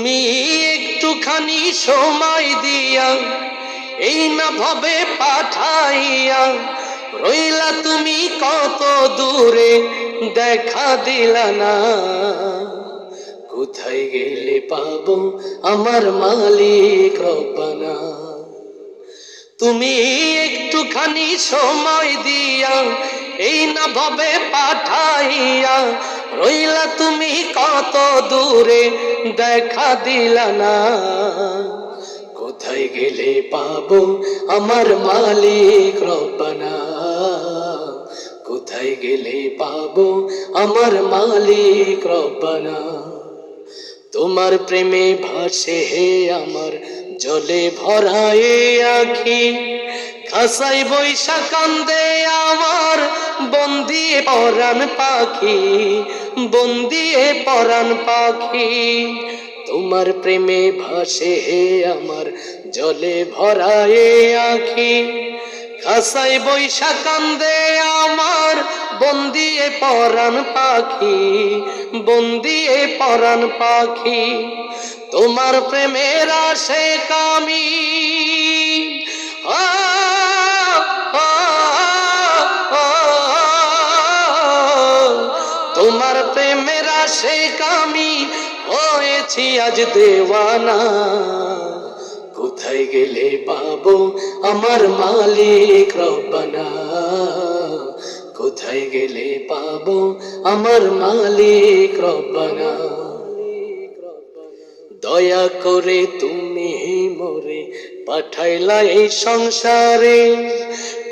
তুমি একটুখানি সময় দিয়া এই না ভাবে পাঠাইয়া রইলা তুমি কত দূরে, দেখা দিলা না। কোথায় গেলে পাবো আমার মালিক রব্বানা? তুমি একটুখানি সময় দিয়া এই না ভাবে পাঠাইয়া রইলা তুমি কত দূরে, দেখা দিলা না। কোথায় গেলে পাবো আমার মালিক রব্বানা? কোথায় গেলে পাবো আমার মালিক রব্বানা? তোমার প্রেমে ভাসে হে আমার জলে ভরায়ে আখি, খাসাই বৈশা কান্দে আমার বন্দিয়ে পরাণ পাখি, বন্দিয়ে পরাণ পাখি। তোমার প্রেমে ভাসে হে আমার জলে ভরায়ে আখি, খাসাই বৈশা কান্দে আমার বন্দিয়ে পরাণ পাখি, বন্দিয়ে পরাণ পাখি। তোমার প্রেমের আশিক আমি, তোমার প্রেমের আশিক আমি হয়েছি আজ দেওয়ানা। কোথায় গেলে পাবো আমার মালিক রব্বানা? কোথায় গেলে পাবো আমার মালিক রব্বানা? দয়া করে তুমি মোরে পাঠাইলা এই সংসারে,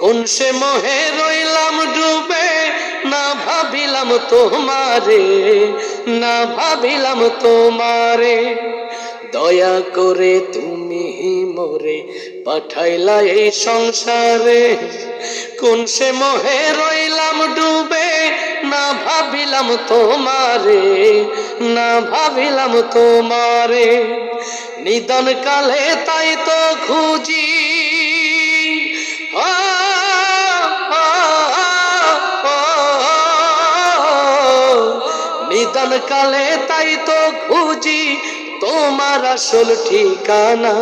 কোন সে মোহে রইলাম ডুবে, না ভাবিলাম তোমারে, না ভাবিলাম তোমারে। দয়া করে তুমি মোরে পাঠাইলা এই সংসারে, কোন সে মোহে রইলাম ডুবে, না ভাবিলাম তোমারে, না ভাবিলাম তোমারে। নিদান কালে তাই তো খুঁজি, নিদান কালে তাই তো খুঁজি তোমার আসল ঠিকানা।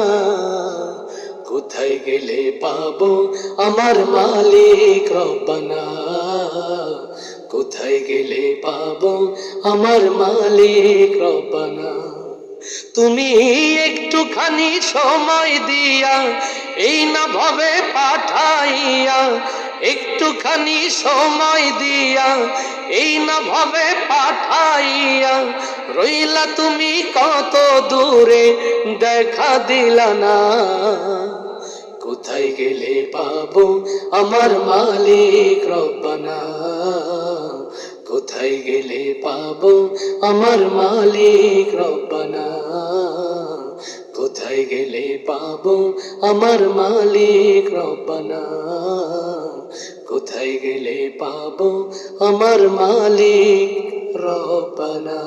কোথায় গেলে পাবো আমার মালিক রব্বানা? কোথায় গেলে পাবো আমার মালিক রব্বানা? তুমি একটুখানি সময় দিয়া এই না ভাবে পাঠাইয়া, একটুখানি সময় দিয়া এই না ভাবে পাঠাইয়া রইলা তুমি কত দূরে, দেখা দিলা না। কোথায় গেলে পাবো আমার মালিক রব্বানা? কোথায় গেলে পাবো আমার মালিক রব্বানা? কোথায় গেলে পাবো আমার মালিক রব্বানা? কোথায় গেলে পাবো আমার মালিক রব্বানা?